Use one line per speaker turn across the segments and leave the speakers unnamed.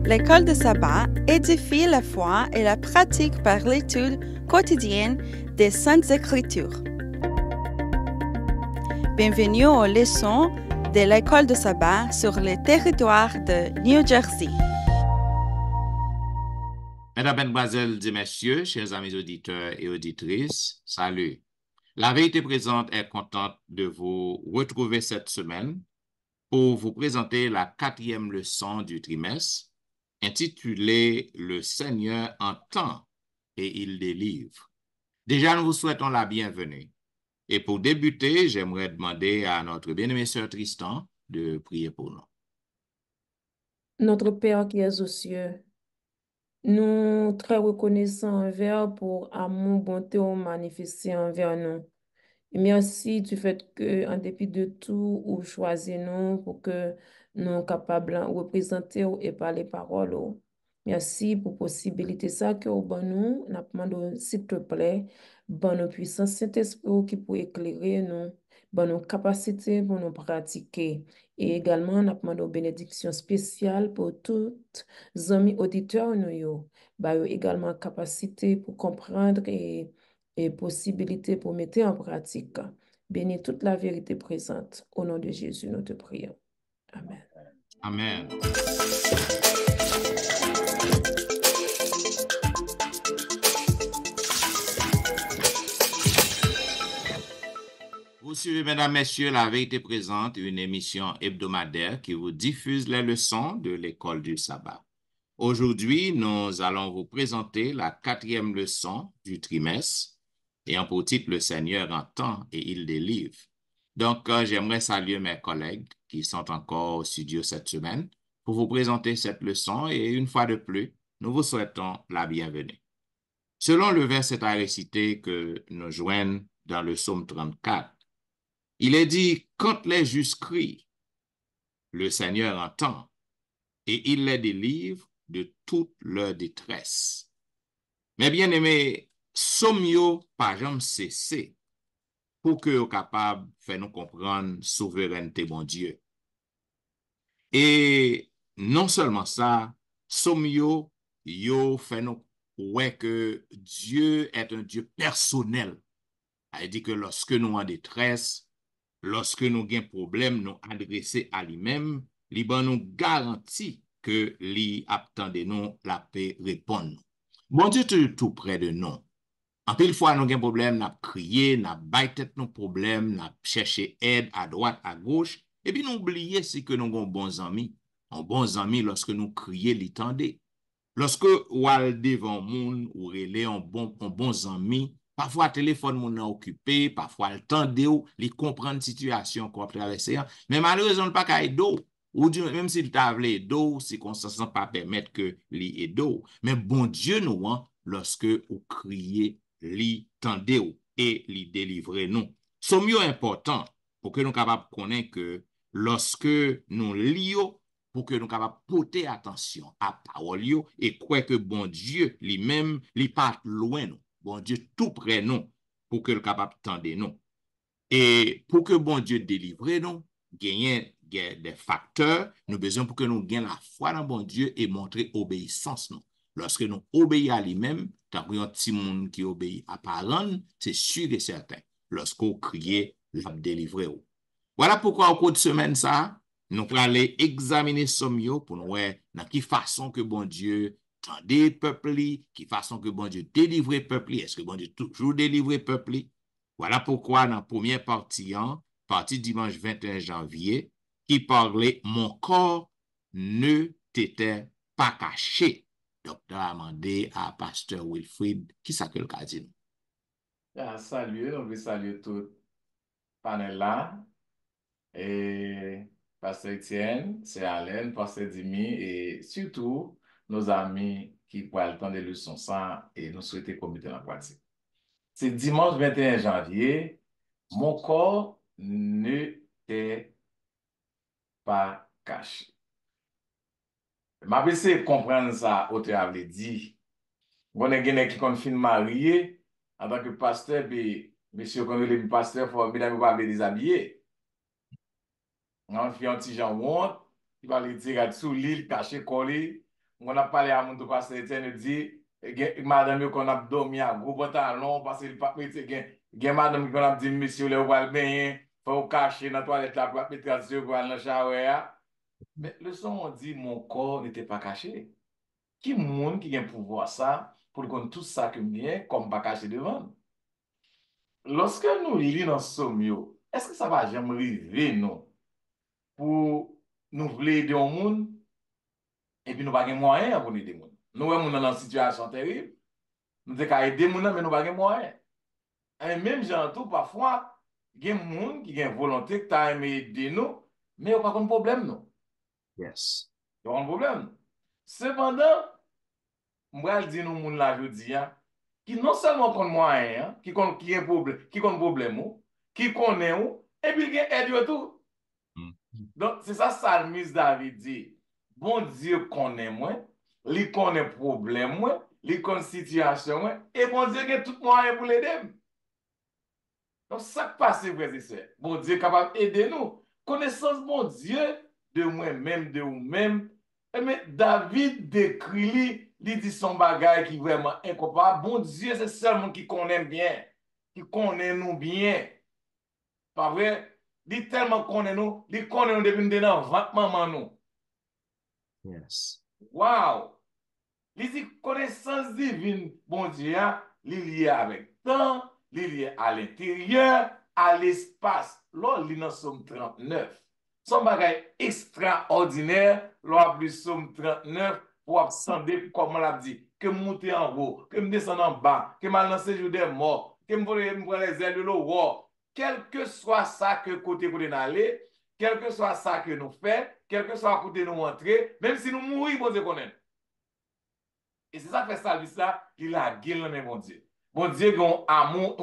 L'école de sabbat édifie la foi et la pratique par l'étude quotidienne des Saintes Écritures. Bienvenue aux leçons de l'école de sabbat sur le territoire de New Jersey.
Mesdames, Mesdemoiselles et Messieurs, chers amis auditeurs et auditrices, salut. La vérité présente est contente de vous retrouver cette semaine pour vous présenter la 4e leçon du trimestre intitulée « Le Seigneur entend et il délivre ». Déjà, nous vous souhaitons la bienvenue. Et pour débuter, j'aimerais demander à notre bien-aimé sœur Tristan de prier pour nous.
Notre Père qui es aux cieux, nous très reconnaissants envers pour amour, bonté ou manifesté envers nous. Et merci du fait que, en dépit de tout, vous choisissez nous pour que nous soyons capables de représenter et parler parole. Merci pour possibilité ça que vous nous, nous demandons s'il te plaît, bonne puissance Saint-Esprit qui peut éclairer nous, bonne capacité pour nous pratiquer. Et également, nous demandons bénédiction spéciale pour tous les amis auditeurs nous, également capacité pour comprendre et possibilité pour mettre en pratique. Bénis toute la vérité présente. Au nom de Jésus, nous te prions. Amen.
Amen. Vous suivez, mesdames, messieurs, La Vérité présente, une émission hebdomadaire qui vous diffuse les leçons de l'école du sabbat. Aujourd'hui, nous allons vous présenter la 4e leçon du trimestre, ayant pour titre « Le Seigneur entend et il délivre ». Donc, j'aimerais saluer mes collègues qui sont encore au studio cette semaine pour vous présenter cette leçon et une fois de plus, nous vous souhaitons la bienvenue. Selon le verset à réciter que nous joignons dans le psaume 34, il est dit « Quand les justes crient, le Seigneur entend et il les délivre de toute leur détresse. » Mais bien aimé, sommes-nous pas jamais cessé pour que nous capables de faire nous comprendre souveraineté bon Dieu. Et non seulement ça, sommes-nous fait nous ouais que Dieu est un Dieu personnel. Il dit que lorsque nous en détresse, lorsque nous avons un problème, nous adresser à lui-même, il nous garantit que lui attendez nous la paix répondre. Bon Dieu tout près de nous. En pile fois nous avons un problème, nous crié, nous baillé nos problèmes, nous cherché aide à droite, à gauche, et puis nous oublions si que nous avons bons amis. Un bons amis lorsque nous crions, les tendez. Lorsque ou al devant moun ou relé un bon ami, parfois téléphone moun est occupé, parfois le tende ou, li comprendre situation qu'on traverser, mais malheureusement pas kay do. Ou même s'il t'a vle do, circonstances pas permettre que li edo. Mais bon Dieu nous, lorsque ou criez, li tende ou et li délivrer nous. C'est mieux important pour que nous capables connaître que lorsque nous lions pour que nous capables porter attention à parole et croire que bon Dieu lui-même lui part loin nous. Bon Dieu tout près nous pour que nous capable tendre nous. Et pour que bon Dieu délivre nous, gagner des facteurs, nous besoin pour que nous gagnions la foi dans bon Dieu et montrer obéissance nous. Lorsque nous obéissons à lui-même, tant que un petit monde qui obéit à parole, c'est sûr et certain. Lorsqu'on crie, l'a délivrer. Voilà pourquoi au cours de semaine ça, nous allons aller examiner somme pour nous voir dans quelle façon que bon Dieu tendait peuple, quelle façon que bon Dieu délivrait peuple, est-ce que bon Dieu toujours délivrait peuple. Voilà pourquoi dans la première partie dimanche 21 janvier, qui parlait « Mon corps ne t'était pas caché ». Docteur a demandé à pasteur Wilfrid, qui ça que le cas dit?
Salut, on veut saluer tout le panel là. Et pasteur Etienne, c'est Alain, pasteur Dimi, et surtout nos amis qui prennent le temps de leçons ça et nous souhaiter commettre la pratique. C'est dimanche 21 janvier, mon corps ne t'est pas caché. Ma de comprendre ça, auteur avait dit. On a quelqu'un qui confine marié en tant que pasteur, puis monsieur, quand il est pasteur, il faut pas déshabiller. On fait un petit genre honte, il va le dire sous l'île, caché, collé, On a parlé à mon pasteur Etienne, il dit, madame, yo qu'on a dormi à gros pantalon, parce qu'il pas mettre, gen madame qu'on a dit, monsieur, le va le baigner, faut cacher dans la toilette, là, pour mettre yeux pour aller dans le shower. Mais le son, on dit, mon corps n'était pas caché. Qui monde qui a pouvoir ça, pour qu'on tout ça que bien, comme pas caché devant? Lorsque nous lisons dans Somme, est-ce que ça va jamais arriver, non, pour nous vouloir aider au monde, et puis nous n'avons pas de moyens pour aider le monde? Nous sommes dans une situation terrible. Nous devons aider les gens, mais nous n'avons pas de moyens. Et même gens tout, parfois, il y a des gens qui ont une volonté qui t'a aimé aider nous, mais il n'y a pas de problème, non.
Yes.
Il n'y a pas de problème. Cependant, moi, je dis nous, moun la, je dis, hein, qui non seulement connaît moyen, qui a problème, qui connaît problème, qui connaît ou, et puis qui aide tout.
Mm.
Donc, c'est ça, Salmis David dit. Bon Dieu connaît moi, il connaît problème moi, il connaît situation moi, et bon Dieu a tout moyen pour l'aider. Donc, ça qui passe, frères et sœurs. Bon Dieu est capable d'aider nous. Connaissance, bon Dieu, de moi-même, de vous-même. Mais David décrit, il dit son bagage qui est vraiment incomparable. Bon Dieu, c'est seulement qui connaît bien, qui connaît nous bien. Pas vrai? Il tellement connaît nous depuis nous dans le ventre maman nous.
Yes.
Wow! Il dit connaissance divine, bon Dieu, il est lié avec temps, il est lié à l'intérieur, à l'espace. Là, il est dans Somme 39. Son bagage extraordinaire, là, plus Somme 39, pour attendre, comme on l'a dit, que monter en haut, que me descendre en bas, que me lancer jour des morts, que me prendre les ailes de l'eau. Quel que soit ça que côté pour aller, quel que soit ça que nous faisons, quel que soit côté nous entrer, même si nous mourons, bon Dieu connaît. Et c'est ça qui fait ça, il a gueule dans mon Dieu. Mon Dieu, un amour,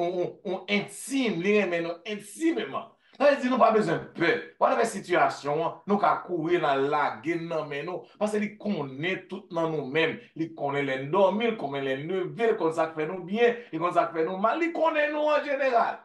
on intime, il aime nous intimement. Ça veut dire nous pas besoin de peur. Voilà la situation, nous qu'à courir dans la gueule dans nous, parce qu'il connaît tout dans nous-mêmes. Il connaît les dormir, il connaît les lever, il connaît ça qui fait nous bien, il connaît ça qui fait nous mal, il connaît nous en général.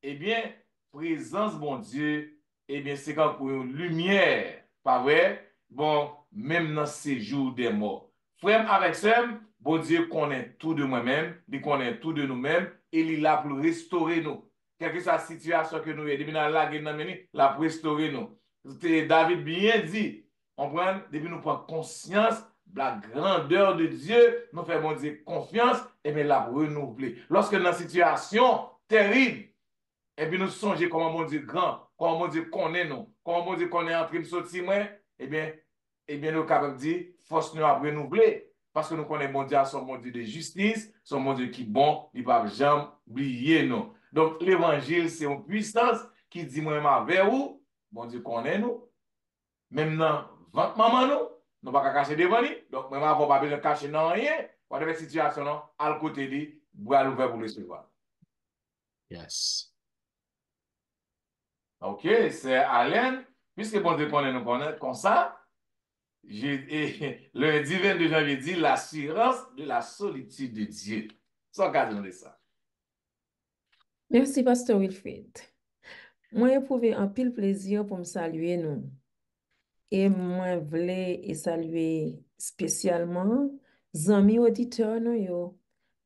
Eh bien, présence, bon Dieu, eh bien, c'est quand pour une lumière, pas vrai? Bon, même dans ces jours des morts. Frère, avec ça, bon Dieu connaît tout de moi-même, il connaît tout de nous-mêmes, et il est là pour restaurer nous. Quelle que soit la situation que nous ayons, depuis dans la guerre, là pour restaurer nous. David bien dit, on prend, depuis nous prenons conscience de la grandeur de Dieu, nous faisons, bon Dieu, confiance, et bien là pour renouveler. Lorsque dans une situation terrible, et puis nous songeons comment mon Dieu grand, comment mon Dieu connaît nous, comment mon Dieu connaît en train de sortir, eh bien, nous sommes capables de dire, force nous à renouveler. Parce que nous connaissons mon Dieu, son mon Dieu de justice, son mon Dieu qui est bon, il ne va jamais oublier nous. Donc, l'évangile, c'est une puissance qui dit, moi, vers où, mon Dieu connaît nous, même dans votre maman, nous, ne pas cacher devant nous. Donc, moi, je ne pas besoin de cacher dans rien. Pour cette situation, à le côté de, bois l'ouvert pour le recevoir.
Yes.
Ok, c'est Alain. Puisque bon Dieu connaît nous connaître comme ça, lundi 22 janvier dit l'assurance de la solitude de Dieu. Sans garder de ça.
Merci, Pasteur Wilfrid. Moi, éprouvé un pile plaisir pour me saluer nous. Et moi, voulais saluer spécialement amis auditeurs nous yo,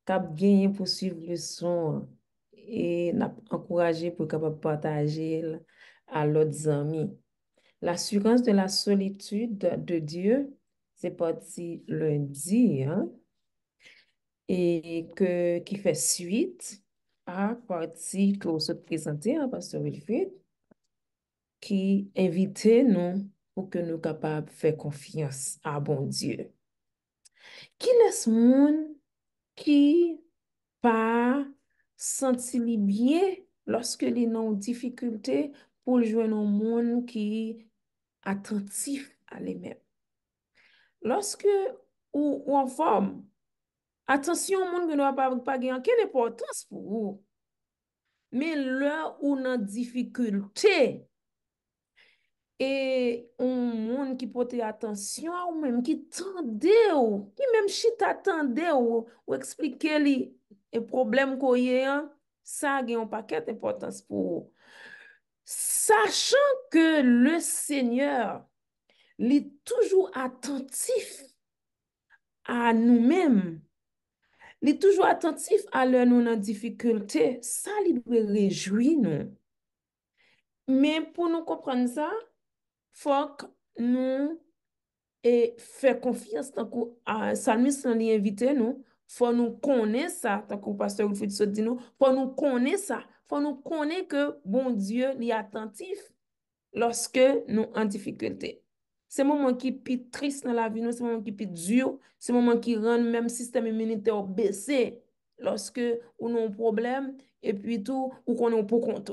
cap gagné pour suivre le son et n'a encouragé pour capable partager à l'autres amis. L'assurance de la solitude de Dieu, c'est parti lundi, hein, et qui fait suite à partie que se présenter à Pasteur Wilfrid, qui invitait nous pour que nous capables de faire confiance à bon Dieu. Qui laisse moun qui pas senti li bien lorsque li nan difficulté pour joindre un monde qui attentif à lui-même. Lorsque ou en forme, attention, monde qui n'a pas gagner quelle importance pour vous. Mais là où dans difficulté, et un monde qui porte attention ou même qui tende ou qui même chita tende ou expliquer li et problème qu'on y a ça a un paquet d'importance pour vous. Sachant que le Seigneur il est toujours attentif à nous-mêmes. Il est toujours attentif à leur nous en difficulté. Ça, il doit réjouir nous. Mais pour nous comprendre ça, faut que nous faire confiance tant que Salmis nous invité nous, faut nous connaître ça, tant que pasteur Wilfrid dit nous, faut nous connaître ça, faut nous connaître que bon Dieu est attentif lorsque nous en difficulté. C'est moment qui est triste dans la vie, c'est moment qui est dur, c'est moment qui rend même système immunitaire baissé lorsque on a un problème et puis tout ou qu'on est pour compte.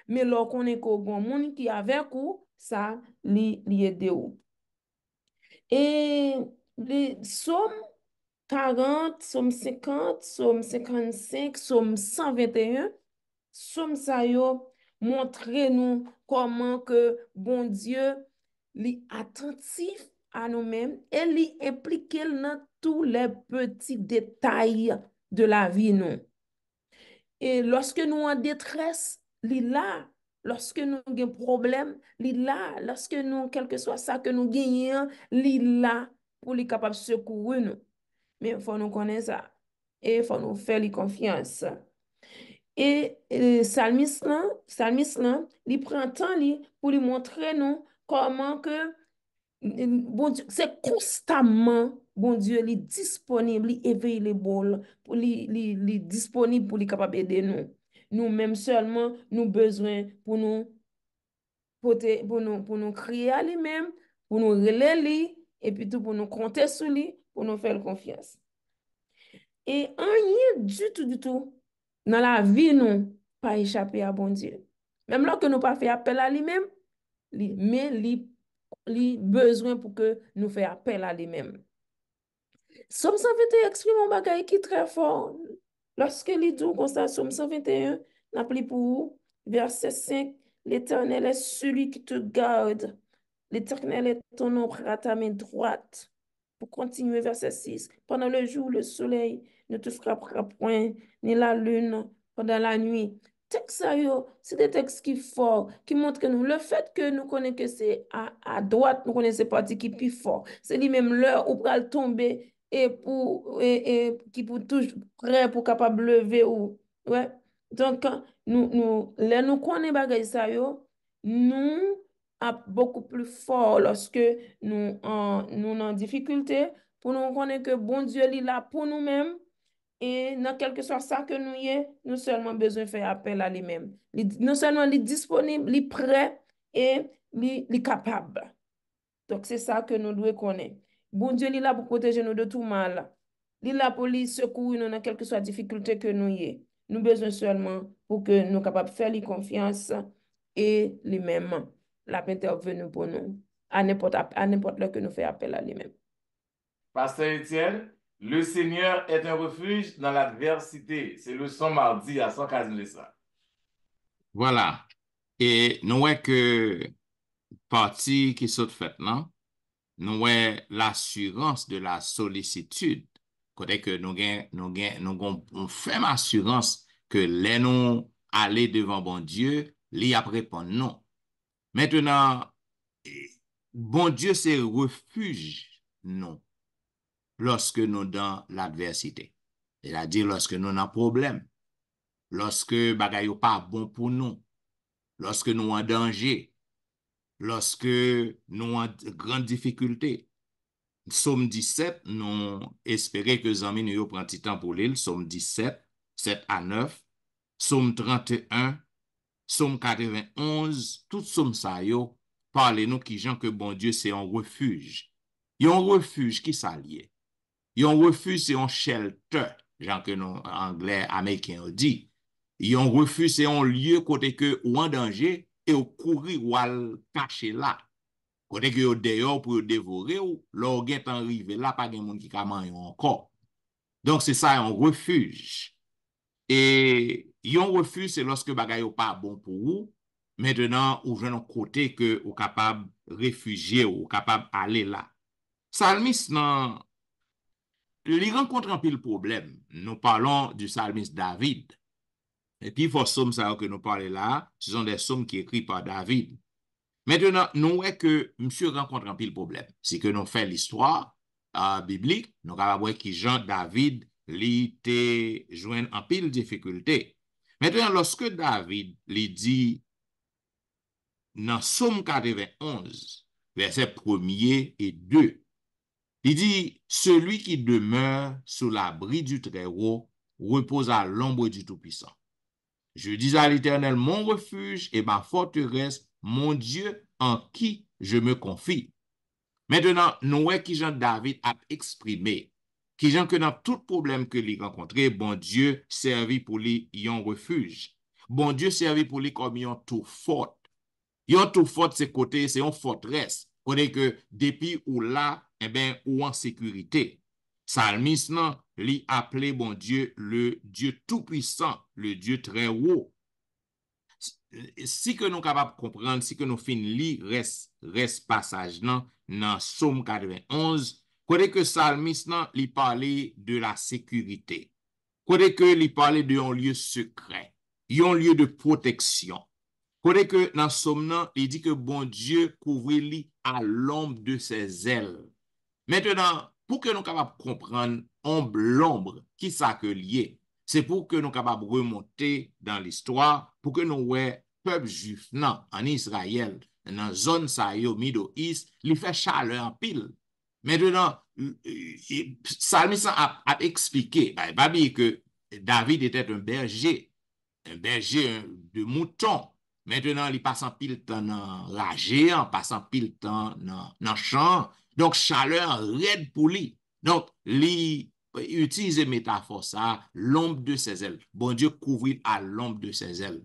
Mais lorsqu'on est qu'au bon monde qui est avec vous, ça li aide ou. Et les psaumes 40, psaume 50, psaume 55, psaume 121, psaume ça yo montre nous comment que bon Dieu est attentif à nous-mêmes et li implique dans tous les petits détails de la vie nous. Et lorsque nous en détresse, li là. Lorsque nous avons un problème, li là. Lorsque nous, quel que soit ça que nous gagnons, li là pour les capable de secourir nous. Mais il faut nous connaître ça. Et il faut nous faire confiance. Et Salmis là, il prend temps pour lui montrer nous comment que bon Dieu, c'est constamment, bon Dieu, il est disponible, il éveille les bols, il est disponible pour les capable d'aider nous. Nous-mêmes seulement, nous besoin pour nous crier à lui-même, pour nous relayer lui, et puis tout pour nous compter sur lui, pour nous faire confiance. Et rien du tout, dans la vie, nous, pas échapper à bon Dieu. Même lorsque nous pas fait appel à lui-même, mais lui besoin pour que nous fassions appel à lui-même. Somme 121 exprime un bagage qui est très fort. Lorsque il dit comme ça, Somme 121, n'appelez pour verset 5, l'Éternel est celui qui te garde. L'Éternel est ton ombre à ta main droite. Pour continuer, verset 6, pendant le jour, le soleil ne te frappera point, ni la lune pendant la nuit. Texte ça, c'est des textes qui forts, qui montrent que nous, le fait que nous connaissons que c'est à droite, nous connaissons parti qui est plus fort. C'est lui-même l'heure où pral tomber et qui pour toujours prêt pour capable lever ou ouais. Donc nous connaissons bagay ça nous a beaucoup plus fort lorsque nous en difficulté pour nous connaître que bon Dieu est là pour nous-mêmes. Et dans quelque soit ça que nous y est, nous seulement besoin de faire appel à lui-même. Non seulement il est disponible, il est prêt et il est capable. Donc c'est ça que nous devons connaître. Bon Dieu il est là pour protéger nous de tout mal. Il est là pour lui secourir nous dans quelque soit difficulté que nous y est. Nous besoin seulement pour que nous soyons capables de faire lui confiance et lui-même la intervenir pour nous à n'importe l'heure que nous faisons appel à lui-même.
Pasteur Étienne, le Seigneur est un refuge dans l'adversité. C'est le son mardi à 115 ça.
Voilà. Et nous voyons que partie qui saute fait, non? Nous voyons l'assurance de la sollicitude. Côté que nous avons fait assurance que les nous aller devant bon Dieu, lui a répondre non. Maintenant, bon Dieu c'est refuge, non, lorsque nous dans l'adversité. C'est-à-dire lorsque nous avons un problème, lorsque bagay yo pas bon pour nous, lorsque nous en danger, lorsque nous en grande difficulté. Psaume 17, nous espérons que Zami nous prend petit temps pour lire. Psaume 17, 7 à 9. Psaume 31, Psaume 91, tout psaume ça yo, parlez-nous qui gens que bon Dieu c'est un refuge. Un refuge qui s'allie. Un refuge c'est un shelter, gens que nous anglais américains dit. Un refuge c'est un lieu côté que ou en danger et au courir ou al cacher là. Côté que yo dehors pour dévorer ou l'orgueil est arrivé là pas gen monde qui ka man encore. Donc c'est ça un refuge. Et un refuge c'est lorsque bagay yo pas bon pour vous. Maintenant ou jeune côté que ou capable réfugier ou capable aller là. Psalmiste nan il rencontre un pile problème. Nous parlons du psalmiste David. Et puis, il faut psaume ça que nous parlons là, ce sont des psaumes qui écrits par David. Maintenant, nous voyons que monsieur rencontre un pile problème. Si que nous faisons l'histoire biblique, nous avons voir que Jean David était joint en pile difficulté. Maintenant, lorsque David lui dit dans Somme 91, verset 1er et 2, il dit, celui qui demeure sous l'abri du Très-Haut repose à l'ombre du Tout-Puissant. Je dis à l'Éternel, mon refuge et ma forteresse, mon Dieu en qui je me confie. Maintenant, nous voyons qui Jean David a exprimé, qui Jean que dans tout problème que lui rencontré, bon Dieu servi pour lui un refuge. Bon Dieu servi pour lui comme un tout fort. Un tout fort, c'est côté, c'est une forteresse. Côté que depuis ou là, eh bien, ou en sécurité. Psalmiste, non, lui appelé bon Dieu le Dieu tout-puissant, le Dieu très haut. Si que nous capables de comprendre, si que nous fin li reste passage dans Somme 91, côté que psalmiste nan, li parle de la sécurité. Côté que li parle de un lieu secret, un lieu de protection. Côté que dans Somme nan, il dit que bon Dieu couvre li à l'ombre de ses ailes. Maintenant, pour que nous capables de comprendre l'ombre, qui ça que lié, c'est pour que nous capables de remonter dans l'histoire, pour que nous voyons peuple juif non, en Israël, dans la zone Sayo, Middle East, il fait chaleur en pile. Maintenant, Salmis a expliqué, que David était un berger de moutons. Maintenant, il passe en pile temps dans ragé, en passant pile temps dans champ. Donc, chaleur raide pour lui. Donc, lui utilise métaphore ça, l'ombre de ses ailes. Bon Dieu couvre à l'ombre de ses ailes.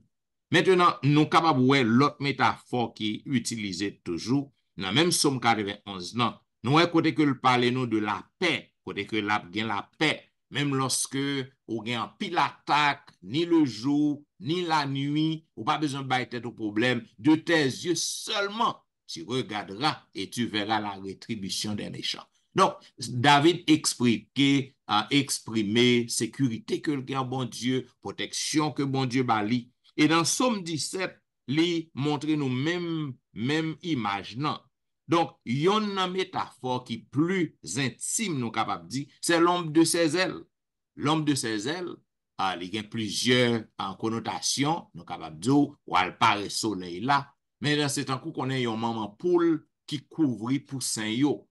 Maintenant, nous sommes capables de voir l'autre métaphore qui est utilisée toujours, dans même Somme 91, non. Nous voyons côté que le parle nous de la paix, côté que la paix, même lorsque on gagne pile attaque, ni le jour, ni la nuit, ou pas besoin de bailler au problème, de tes yeux seulement, tu regarderas et tu verras la rétribution des méchants. Donc, David exprimé sécurité que le bon Dieu, protection que bon Dieu bali. Et dans Somme 17, il montre nous même image. Non. Donc, il y a une métaphore qui est plus intime, nous capables de dire, c'est l'ombre de ses ailes. L'ombre de ses ailes, il y a plusieurs connotations, nous capables de dire, ou elle paraît soleil là, mais dans cet coup, qu'on a un maman poule qui couvrit poussin yo,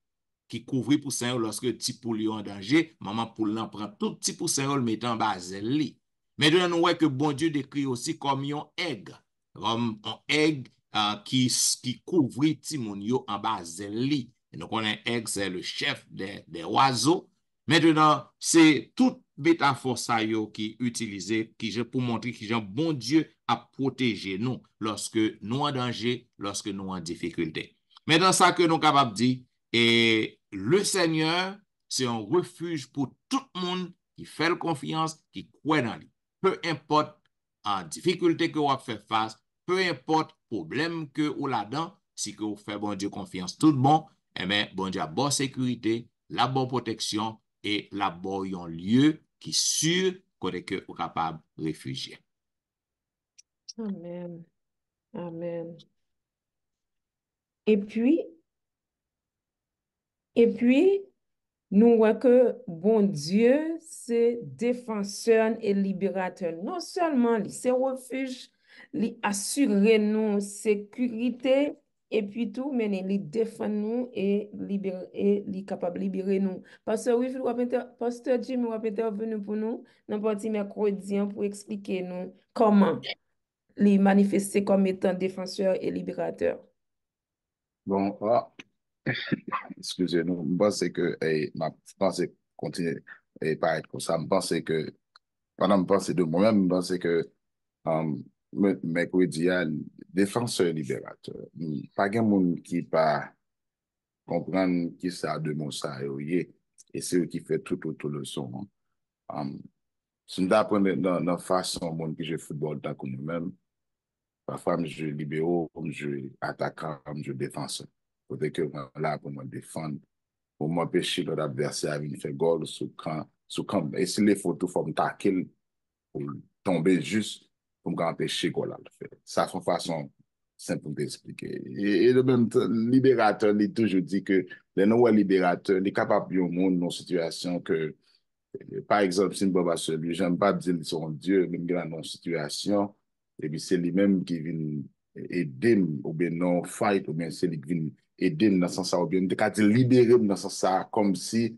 lorsque petit poule est en danger, maman poule l'en prend tout petit poussin yo, le met en bas li. Mais nous voyons que bon Dieu décrit aussi comme un aigle, qui couvrit Timonio en bas li. Et donc, on a un aigle, c'est le chef des oiseaux. Maintenant, c'est toute métaphore ça qui est utilisée pour montrer que bon Dieu a protégé nous lorsque nous en danger, lorsque nous en difficulté. Maintenant, ça que nous sommes capables de dire, et le Seigneur, c'est un refuge pour tout le monde qui fait confiance, qui croit dans lui. Peu importe en difficulté que vous faites face, peu importe problème que vous là-dedans, si que vous faites bon Dieu confiance tout bon, eh bien, bon Dieu a bonne sécurité, la bonne protection et la bonne lieu qui est sûr que vous capable de réfugier.
Amen. Amen. Et puis, nous voyons que bon Dieu, c'est défenseur et libérateur. Non seulement, c'est refuge, il assure nous sécurité, et puis tout, mais il défend nous et il est capable de libérer nous. Pasteur Pasteur Jim, est intervenu pour nous, n'importe mercredi, pour expliquer nous comment il manifester comme étant défenseur et libérateur.
Bon, excusez-nous, je pense que ma pensée continue et pas être comme ça. Je pense que, pendant que je pense de moi-même, je pense que mercredi, il y a un défenseur libérateur. Pas de monde qui pas comprendre qui ça de mon ça et c'est eux qui fait tout le son. Si nous apprenons dans la façon dont je joue football tant que nous-mêmes, parfois je joue libéraux, je joue attaquant, je joue défenseur. Peut-être que là pour me défendre, pour m'empêcher l'autre adversaire de faire goal sous camp. Et si les photos font me tackle pour tomber juste pour m'empêcher goal à le faire. Ça, c'est une façon simple pour t'expliquer. Et de même temps, libérateur, il toujours dit que les non libérateurs, il est capable de monde dans une situation que, par exemple, si je suis celui, j'aime pas dire qu'ils sont Dieu, même dans une situation, et puis c'est lui-même qui vient aider, ou bien non fight, ou bien c'est lui qui vient aider dans ce sens, ou bien de dire libérer dans ce sens, comme si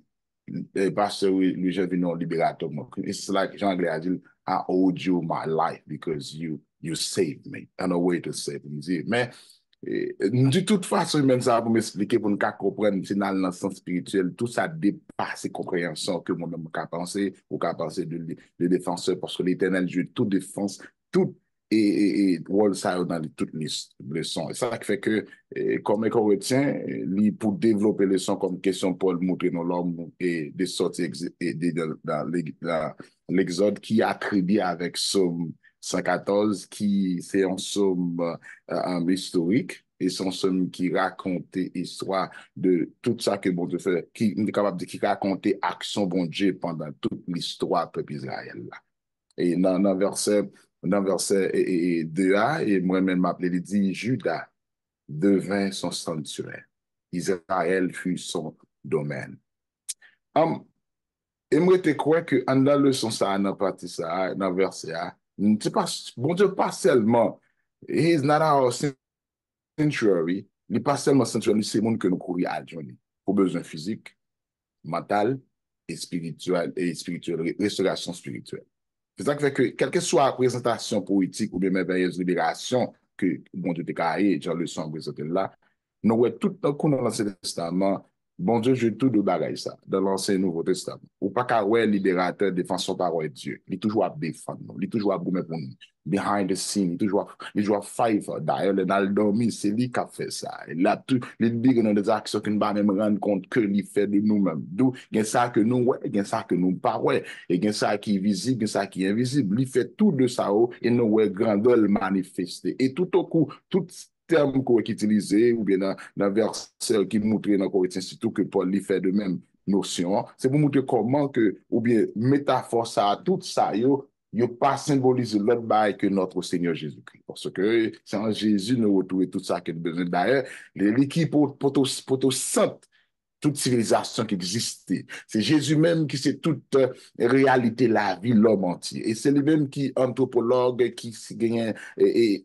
parce que lui, je vis non libérateur. It's like Jean Anglais a dit, I owed you my life because you saved me. And a way to save me. Mais de toute façon, même ça pour m'expliquer, pour nous comprendre, c'est dans le sens spirituel, tout ça dépasse compréhension que moi-même je penser, ou qu'à penser de défenseur, parce que l'éternel Dieu, toute défense, tout et rôle ça dans toutes les leçons. Et ça qui fait que, comme on retient, pour développer les leçons comme question pour montrer dans l'homme et des sorties dans l'Exode qui a attribué avec Psaume 114, qui c'est un psaume historique et son somme qui racontait l'histoire de tout ça que bon Dieu fait, qui est capable de qui raconter action bon Dieu pendant toute l'histoire du peuple Israël là. Et dans verset 2a, et moi-même m'appelé, il dit Judas devint son sanctuaire. Israël fut son domaine. Et moi, je crois que dans la leçon ça, dans partie ça, dans verset A, c'est pas, bon Dieu, pas seulement, he is not our sanctuary, il n'est pas seulement sanctuary, c'est le monde que nous courons à journée, pour besoin physique, mental et spirituel, restauration spirituelle. C'est ça qui fait que, quelle que soit la présentation poétique ou bien merveilleuse libération que bon Dieu t'a créé, Jean le sang présenté là, nous voyons tout dans l'Ancien Testament, bon Dieu joue tout de bagaille ça, dans l'Ancien et Nouveau Testament. Ou pas qu'à ouais, libérateur, défenseur parole de Dieu. Il est toujours à défendre nous, il est toujours à goûter pour nous. Behind the scene, il toujours à fight. D'ailleurs, dans le dormi, c'est lui qui a fait ça. Il a tout, il dit dans des actions qu'il ne va même rendre compte que il fait de nous-mêmes. D'où, il y a ça que nous, ouais, il y a ça que nous pas, ouais. Et il y a ça qui est visible, il y a ça qui est invisible. Il fait tout de ça, et nous, ouais, grandeur le manifester. Et tout au coup, tout terme qu'on utilisé, ou bien dans verset qui montre dans Corinthiens, surtout que Paul lui fait de même notion, c'est pour montrer comment que, ou bien métaphore ça, tout ça, yo pas symboliser l'autre bail que notre Seigneur Jésus-Christ. Parce que c'est en Jésus nous retrouvons tout ça qui est besoin. D'ailleurs, l'équipe pour tout sainte, toute civilisation qui existait. C'est Jésus même qui sait toute réalité, la vie, l'homme entier. Et c'est lui-même qui anthropologue, qui gagne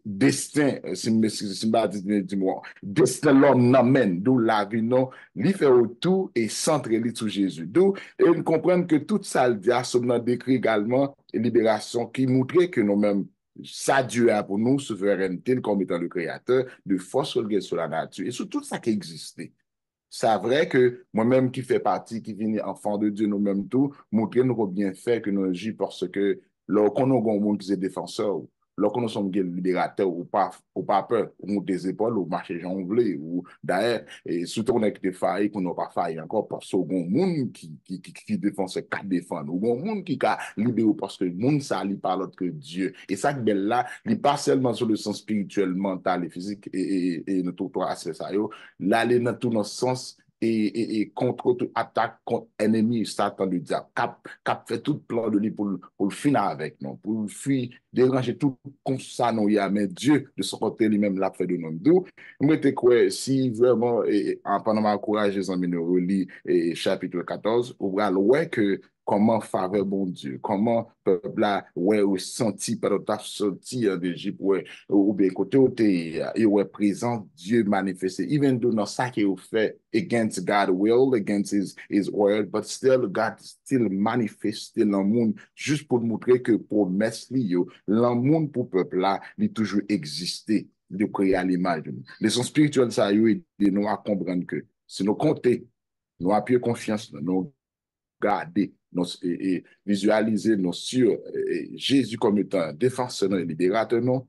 destin, dis-moi, destin l'homme n'amène, d'où la vie, non, lui fait autour et centre lui sur Jésus. D'où, et nous comprenons que toute ça, le diable décrit également libération qui montrait que nous-mêmes, ça Dieu a pour nous, souveraineté, comme étant le créateur, de force sur la nature, et sur tout ça qui existait. C'est vrai que moi-même qui fais partie, qui viens enfant de Dieu, nous-mêmes tout, montrer nous bien fait que nous agissons parce que lorsqu'on a un monde qui est défenseur, lorsqu'on sommes libérateurs ou pas peur, ou monter des épaules, ou marcher jonglé, ou d'ailleurs, et surtout on a des failles, qu'on n'a pas failli encore parce qu'au bon monde qui défend ce cas défendre, ou bon monde qui a libéré parce que le monde ça lit par l'autre que Dieu. Et ça que belle là, il pas seulement sur le sens spirituel, mental et physique et notre trois aspects ça l'aller dans tout notre sens et contre toute attaque contre ennemi, Satan le diable, cap fait tout plan de lui pour le finir avec nous, pour le fuir, déranger tout comme ça, nous, mais Dieu, de son côté, lui-même, l'a fait de nous. D'où, moi, je crois, si vraiment, pendant ma courage, les amis, nous relis chapitre 14, on va voir que comment faveur bon Dieu, comment peuple là, ouais, senti, par ta sorti d'Égypte, ouais, ou bien côté où et ouais, présent Dieu manifesté, even though dans ça qu'il fait against God's will, against his word, but still God still manifeste dans le monde, juste pour montrer que promesse li yo, dans le monde pour peuple là, il toujours existé, de créer à l'image de nous. Les sons spirituels, ça y est, nous à comprendre que si nous comptons, nous appuyer confiance, nous garder, et visualiser nos sur Jésus comme étant défenseur et libérateur, non,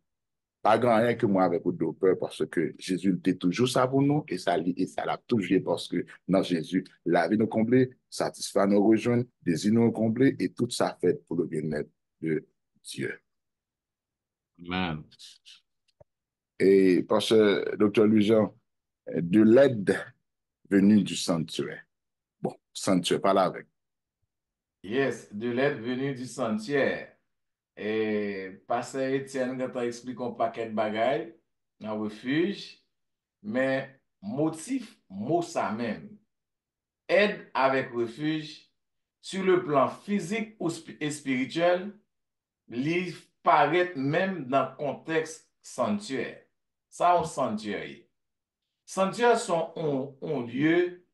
pas grand rien que moi avec de peur parce que Jésus était toujours ça pour nous et ça l'a toujours parce que dans Jésus, la vie nous comblée, satisfait nous rejoindre, désir nous comblé et tout ça fait pour le bien-être de Dieu.
Amen.
Et parce que, docteur Louis-Jean, de l'aide venue du sanctuaire. Bon, sanctuaire, pas là avec.
Yes, de l'aide venue du sanctuaire. Et Pasteur Étienne, quand on explique un paquet de bagailles, dans refuge, mais motif, mot ça même. Aide avec refuge, sur le plan physique et spirituel, li paraît même dans le contexte sanctuaire. Ça, un sanctuaire. Sanctuaires sont un lieu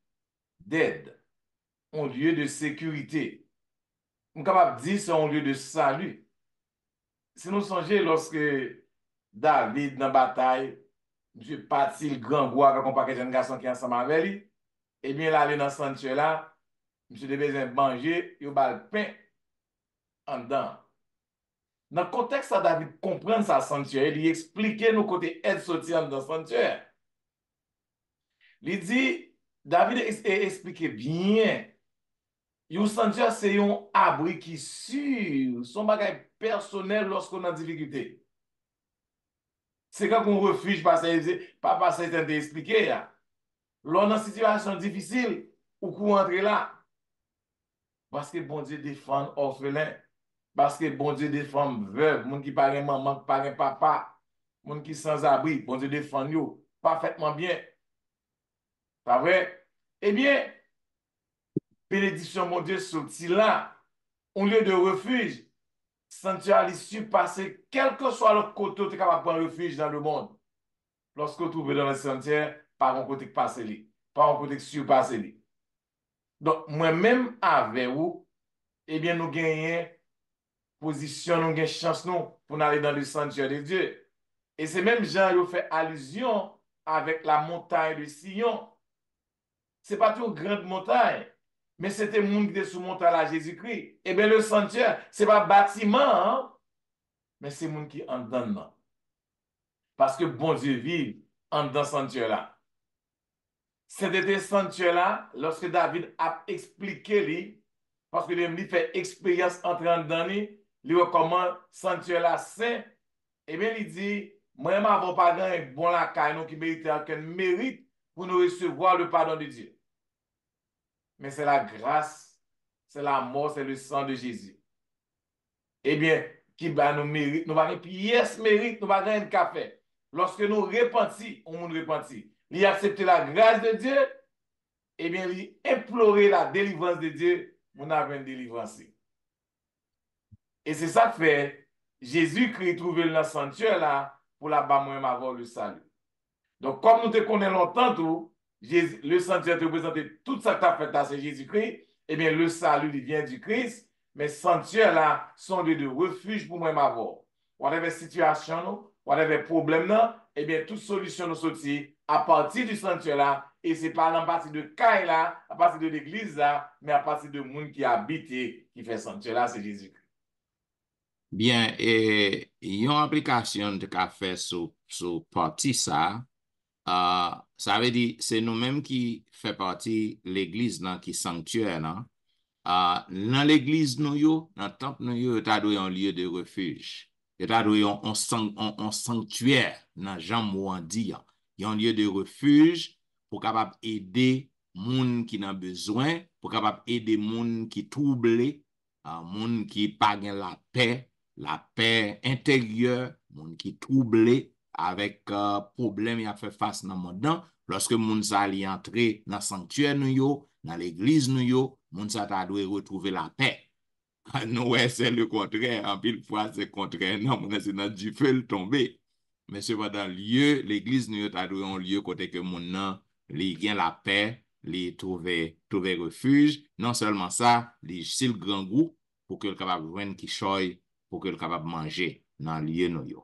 d'aide, un lieu de sécurité. On est capable de dire que c'est un lieu de salut. Si nous songeons lorsque David, dans la bataille, M. parti le grand roi avec un paquet de jeunes garçons qui sont ensemble avec lui, eh bien, là, dans le sanctuaire là, M. devait besoin de manger, il a le pain en dedans. Dans le contexte, ça, David comprend sa sanctuaire, il explique nous côté aide sortir dans le sanctuaire. Il dit, David explique bien, un sanctuaire, c'est un abri qui sûr, son bagage personnel lorsqu'on a difficulté. C'est quand on refuge, pas passer temps d'expliquer. Lors dans une situation difficile, ou qu'on entre là. Parce que bon Dieu défend orphelin. Parce que bon Dieu défend veuve, moun qui parle maman, qui parle papa, moun qui sans abri, bon Dieu défend yo parfaitement bien. Pas vrai? Eh bien, bénédiction, mon Dieu, sorti là, un lieu de refuge, sanctuaire surpasser, quel que soit le côté où tu es capable de prendre refuge dans le monde. Lorsque vous trouvez dans le sanctuaire, par un côté qui passe li, par un côté qui surpasse li. Donc, moi-même avec vous, eh bien, nous gagnons position, nous gagnons chance nous, pour aller dans le sanctuaire de Dieu. Et c'est même Jean qui fait allusion avec la montagne de Sion. Ce n'est pas une grande montagne, mais c'était le monde qui était sous montagne à Jésus-Christ. Eh bien, le sanctuaire, ce n'est pas un bâtiment, hein, mais c'est le monde qui en donne. Parce que bon Dieu vit en dans ce sanctuaire-là. C'était ce sanctuaire-là, lorsque David a expliqué lui, parce que lui fait expérience entrant dans lui, il recommande sanctuaire-là saint, et bien il dit, moi, je n'avons pas un bon lacaille qui mérite aucun mérite pour nous recevoir le pardon de Dieu. Mais c'est la grâce, c'est la mort, c'est le sang de Jésus. Eh bien, qui va nous mérite, nous va une pièce mérite, nous va gagner un café. Lorsque nous repentons, on nous repentit. Il accepte la grâce de Dieu, eh bien, il implorer la délivrance de Dieu, on a une délivrance. Et c'est ça que fait Jésus-Christ trouver le sanctuaire là pour la bas moi avoir le salut. Donc, comme nous te connaissons longtemps tout, le sanctuaire te représente tout ça que tu as fait là, c'est Jésus-Christ, eh bien, le salut il vient du Christ, mais sanctuaire là sont lieux de refuge pour moi avoir. Whatever situation, whatever problème là, eh bien, toute solution nous sortit à partir du sanctuaire là, et c'est pas à partir de Caille là, à partir de l'église là, mais à partir de monde qui habite, qui fait sanctuaire là, c'est Jésus-Christ.
Bien, et une application de café sur partie ça, ça veut dire c'est nous-mêmes qui fait partie de l'église qui est sanctuaire. Dans l'église, dans le temple, nous avons un lieu de refuge. Nous avons un sanctuaire dans Jean dit. Il y a un lieu de refuge pour capable aider les gens qui ont besoin, pour capable aider les gens qui sont troublés, les gens qui n'ont pas la paix intérieure, les gens qui sont troublés avec problème y a fait face dans le monde. Lorsque les gens sont entrés dans le sanctuaire, dans l'église, les gens doivent retrouver la paix. Nous, c'est le contraire. En pile fois, c'est le contraire. Non, c'est dans du feu le tomber. Mais c'est pas dans le lieu, l'église, nous avons un lieu côté que mon nom, il gagne la paix, il trouver refuge. Non seulement ça, il c'est le grand goût pour que le capable de joindre qui choye, pour que le capable de manger dans le lieu nous.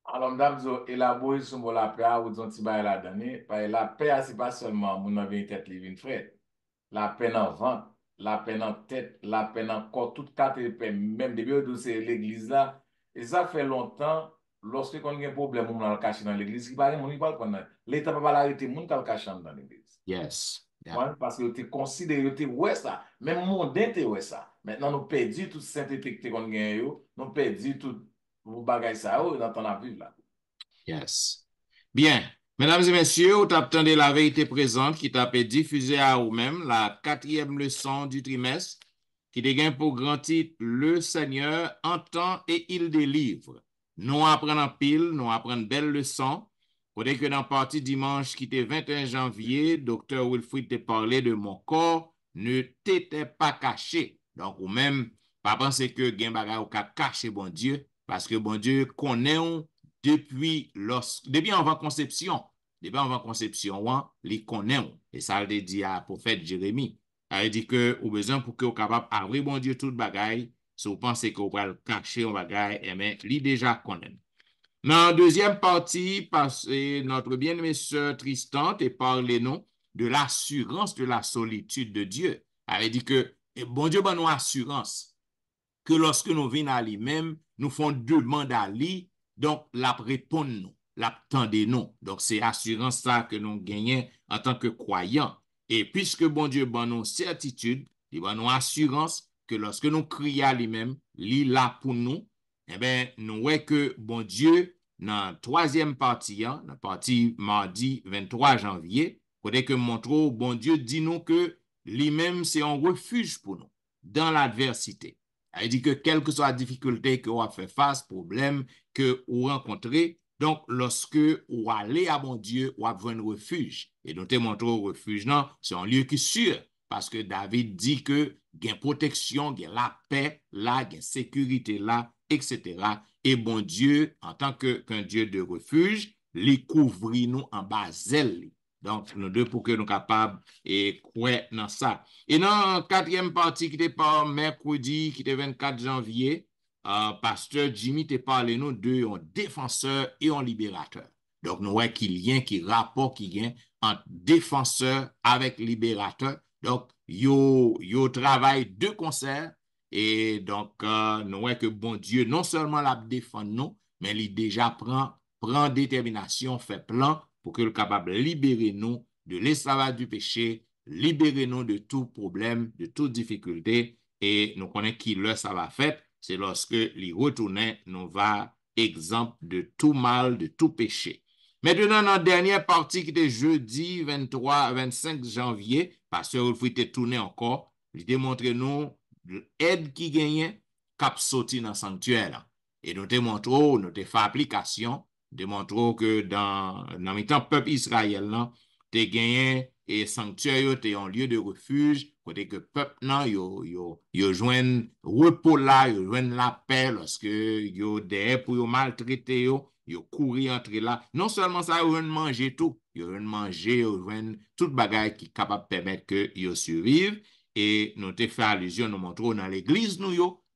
Alors, madame, élaborer sur la paix, ou disons, tu vas la donner. La paix, c'est pas seulement mon avis tête livre frère. La paix dans le ventre, la paix dans la tête, la paix dans le corps, toutes quatre paix, même depuis que c'est l'église là. Et ça fait longtemps, lorsque on a un problème, on a le caché dans l'église, il parle, l'État ne peut pas l'arrêter, on a le caché dans l'église.
Yes. Yeah.
Ouais, parce que tu considères, ouais ça, même mondain, tu ouais ça. Maintenant, nous perdons toute sainteté qu'on gagne, nous perdons tout vos bagages ça dans ton vie là.
Yes. Bien. Mesdames et messieurs, vous attendez la vérité présente qui t'a diffusée à vous-même, la 4e leçon du trimestre, qui dégaine pour grand titre, le Seigneur entend et il délivre. nous apprenons en pile, nous apprenons belle leçon. Côté que dans la partie dimanche qui était 21 janvier, Dr. Wilfrid te parlé de mon corps ne t'était pas caché. Donc, ou même, pas penser que gen bagay ou ka caché bon Dieu, parce que bon Dieu connaît depuis avant conception. Depuis avant conception, il connaît. Et ça le dit à prophète Jérémie. Il dit que ou besoin pour que vous capable d'ouvrir bon Dieu tout bagay, si vous pensez que vous pouvez le cacher un bagay, eh bien, il déjà connaît. Dans la deuxième partie, notre bien-aimé sœur Tristan te parlé nous de l'assurance de la solitude de Dieu. Elle dit que bon Dieu nous assurance que lorsque nous venons à lui-même, nous faisons demande à lui, donc la répond nous, la tendez nous. Donc c'est assurance ça que nous gagnons en tant que croyants. Et puisque bon Dieu nous certitude, il va nous assurance que lorsque nous crions à lui-même, il est là pour nous. Eh bien, nous voyons que bon Dieu, dans la troisième partie, dans la partie mardi 23 janvier, côté que montre, bon Dieu dit nous que lui-même c'est un refuge pour nous dans l'adversité. Il dit que quelle que soit la difficulté que vous avez fait face, problème que vous rencontrez, donc lorsque vous allez à bon Dieu, vous avez un refuge. Et nous te montrons au refuge, non, c'est un lieu qui est sûr. Parce que David dit que il y a protection, il y a la paix là, il y a sécurité là, etc. Et bon Dieu, en tant qu'un Dieu de refuge, les couvrit nous en bas zèle. Donc, nous deux pour que nous soyons capables et croire dans ça. Et dans la quatrième partie qui était par mercredi, qui était 24 janvier, pasteur Jimmy t'a parlé nous de un défenseur et un libérateur. Donc, nous voyons qu'il y a un rapport qui y a entre défenseur avec libérateur. Donc, yo travail de concert. Et donc, nous voyons que bon Dieu, non seulement la défend nous, mais il déjà prend détermination, fait plan pour que le capable de libérer nous de l'esclavage du péché, libérer nous de tout problème, de toute difficulté. Et nous connaissons qui ça va faire. C'est lorsque il retourne, nous va exemple de tout mal, de tout péché. Maintenant, dans la dernière partie qui était jeudi 25 janvier, pasteur Wilfrid était tourné encore, il démontre nous l'aide qui gagne cap sorti dans le sanctuaire. Et nous te montrons, nous te fait application, démontrons que dans le temps peuple Israël, te gagné et sanctuaire, te un lieu de refuge, côté que peuple, yo joignent repos là, yo joignent la paix lorsque yo derrière pour yo maltraiter yo courir entre là. Non seulement ça, yo joignent manger tout, yo joignent toute bagaille qui est capable de permettre que yo survivent. Et nous te fait allusion, nous montrons dans l'église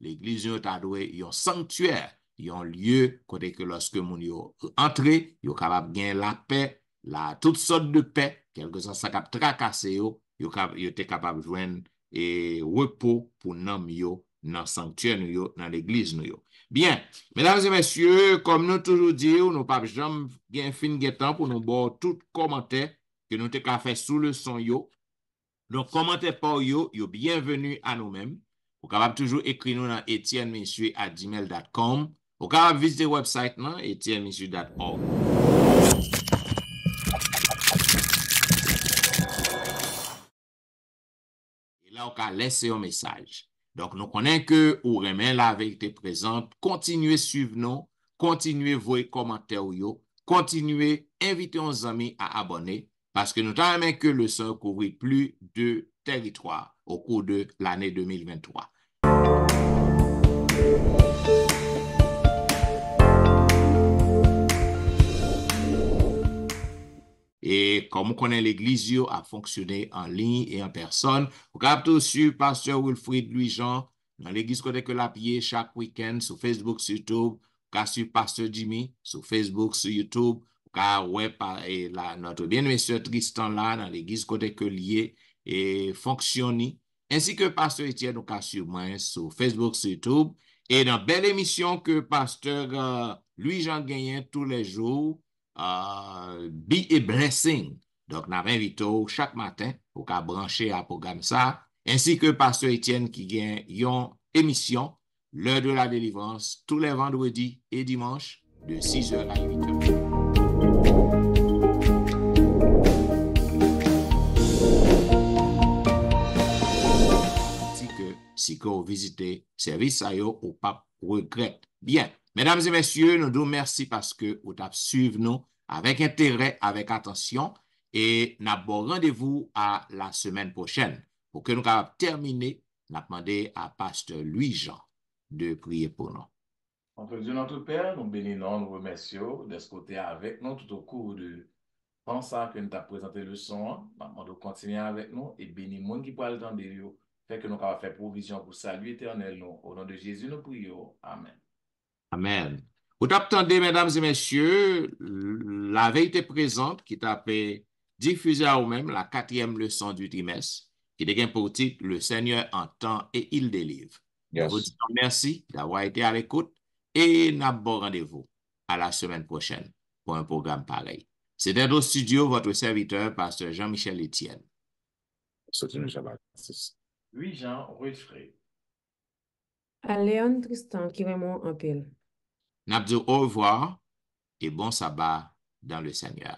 l'église nous a doué un sanctuaire, un lieu côté que lorsque moun yo entre, yo capable gagner la paix, toutes sortes de paix, quelque chose ça cap tracasser yo te capable joindre et repos pour nam yo dans sanctuaire yo dans l'église yo. Bien, mesdames et messieurs, comme nous toujours dit, nous pas jamais gen fin temps pour nous voir tout commentaire que nous te ka fait sous le son yo. Donc, commentez par yo bienvenue à nous-mêmes. Vous pouvez toujours écrire nous dans etiennemessieurs@gmail.com. Vous pouvez visiter le website etiennemessieurs.org. Et là, vous pouvez laisser un message. Donc, nous connaissons que vous remet la vérité présente. Continuez à suivre nous. Continuez à voir les commentaires. Continuez à inviter nos amis à abonner. Parce que nous avons que le son couvrit plus de territoire au cours de l'année 2023. Et comme on connaît l'église a fonctionné en ligne et en personne, vous pouvez suivre pasteur Wilfrid Louis-Jean dans l'église côté que la pied chaque week-end sur Facebook, sur YouTube. Vous pouvez suivre pasteur Jimmy sur Facebook, sur YouTube. Notre bien-aimé sœur Tristan là dans l'église côté que lié et fonctionne ainsi que pasteur Etienne nous cas sur moi sur Facebook, sur YouTube et dans belle émission que pasteur Louis-Jean gagne tous les jours Be a Blessing. Donc nous invitons chaque matin pour qu'à brancher à programme ça ainsi que pasteur Etienne qui gagne une émission l'heure de la délivrance tous les vendredis et dimanches de 6h à 8h. Si que vous visitez service à yo ou pas regret. Bien. Mesdames et messieurs, nous vous merci parce que vous avez suivi nous avec intérêt, avec attention et nous avons rendez-vous à la semaine prochaine. Pour que nous puissions terminer, nous avons demandé à Pasteur Louis-Jean de prier pour nous.
Entre Dieu notre Père, nous bénissons, nous remercions de ce côté avec nous tout au cours de ça que nous avons présenté le son. Nous devons continuer avec nous et bénir les gens qui parlent dans des lieux. Fait que nous avons fait provision pour salut éternel. Nous. Au nom de Jésus, nous prions. Amen.
Amen. Vous attendez, mesdames et messieurs, la vérité présente qui t'a fait diffuser à vous-même la 4e leçon du trimestre, qui devient pour titre Le Seigneur entend et il délivre. Nous vous disons merci d'avoir été à l'écoute et nous avons rendez-vous à la semaine prochaine pour un programme pareil. C'était au studio votre serviteur, Pasteur Jean-Michel Etienne.
Oui, Jean Wilfrid.
À Léon Tristan qui Raymond en pile.
Nous disons au revoir et bon sabbat dans le Seigneur.